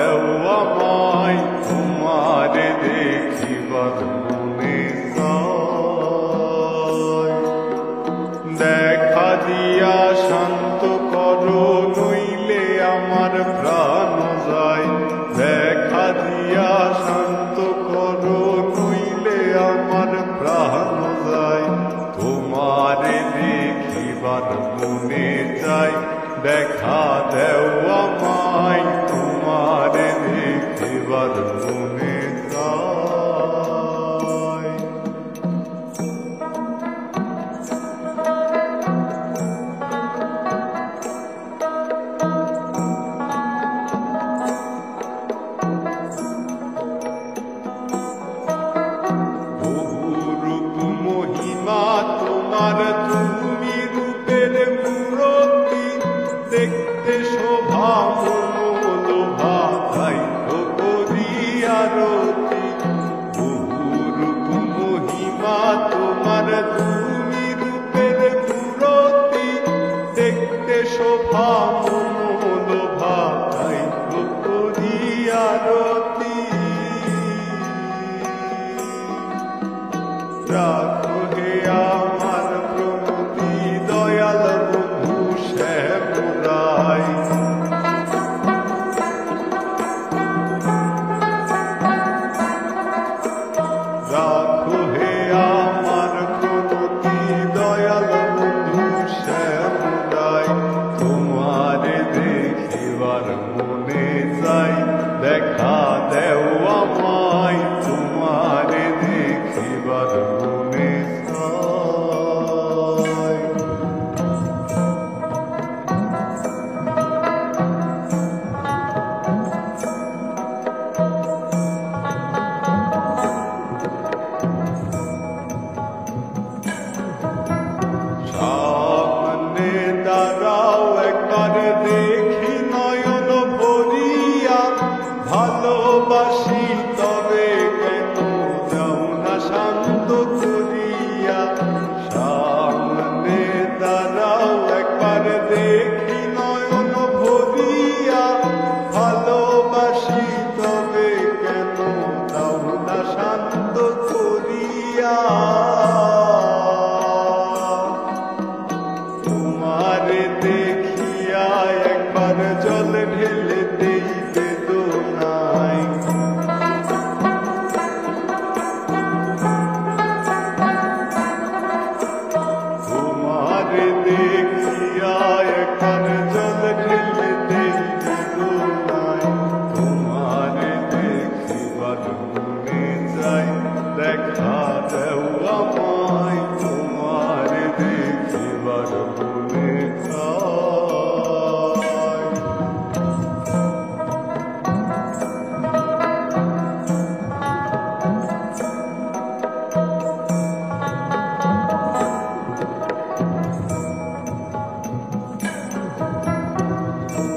দেও আমায় তোমারে দেখিবার মনে চায়। দেখা দিয়া শান্ত করো নইলে আমার প্রাণ যায়। দেখা দিয়া শান্ত করো নইলে আমার প্রাণ যায়। তোমারে দেখিবার মনে চাই, দেখা দেও আমায় তোমারে দেখিবার মনে চাই। বহুরূপ মহিমা তোমার, তুমি রূপের মূরতি, দেখতে শোভা মনোলোভা তাই তো করি আরতি। বহুরূপ মহিমা তোমার, তুমি রূপের মূরতি, দেখতে শোভা মনোলোভা তাই তো করি আরতি। রাখো হে আমার প্রণতি দয়াল বন্ধু শ্যামরাই। রাখো হে আমার প্রণতি দয়াল বন্ধু শ্যামরাই। তোমারে দেখিবার মনে চাই, দেখা দেও আমায় তোমারে দেখিবার মনে চাই। সামনে দাঁড়াও একবার দেখি নয়ন ভরিয়া, ভালোবাসি তবে কেন যাও না শান্ত করিয়া। সামনে দাঁড়াও একবার দেখি নয়ন ভরিয়া, ভালোবাসি তবে কেন যাও না শান্ত করিয়া। তোমারে দেখিয়া একবার জল ঢেলে দেই বেদনায়। তোমারে দেখিয়া একবার জল ঢেলে দেই বেদনায়। তোমারে দেখিবার মনে চাই, দেখা দেও আমায় তোমারে দেখিবার মনে চাই।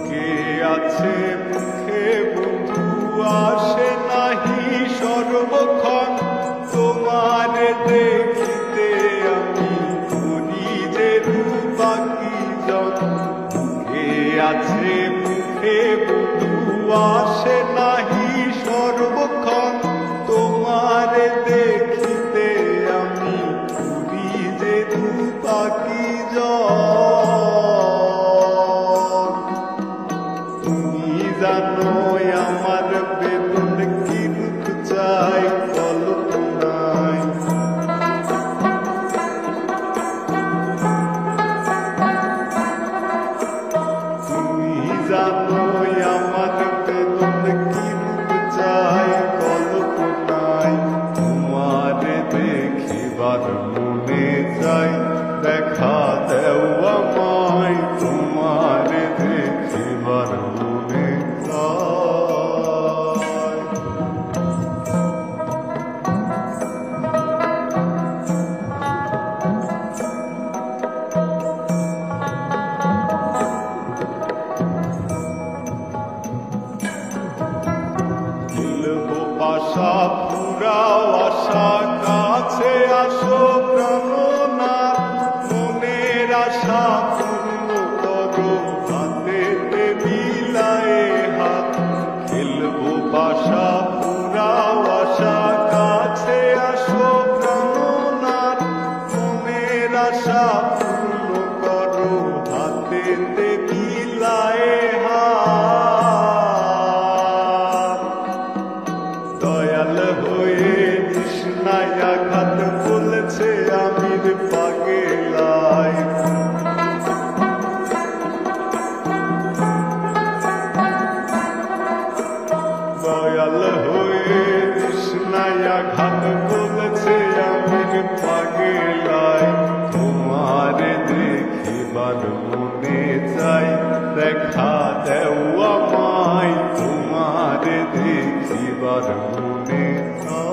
কে আছে মুখে বন্ধু আসে নাহি সর্বক্ষণ, তোমারে দেখিতে আমি করি যে রূপাকি জন। কে আছে মুখে বন্ধু আসে নাহি সর্বক্ষণ, তোমারে দেখিতে আমি করি যে রূপাকি জন। তুমি জানো আমার বেদন কি রূপ চাই কল্পনায়। তুমি জানো আমার বেদন কি রূপ চাই কল্পনায়। তোমারে দেখিবার মনে চাই, দেখা দেও আমায় তোমারে দেখিবার মনে চাই। আশা পুরাও আশা, কাছে আসো প্রাণনাথ। মনের আশা পূর্ণ করো, হাতে বিলায়ে হাত। দয়াল হয়ে তৃষ্ণায় আঘাত বলেছে আমির পাগলায় তোমার দেখিবার মনে চাই দেখা দেও আমায় তোমার দেখিবার মনে চাই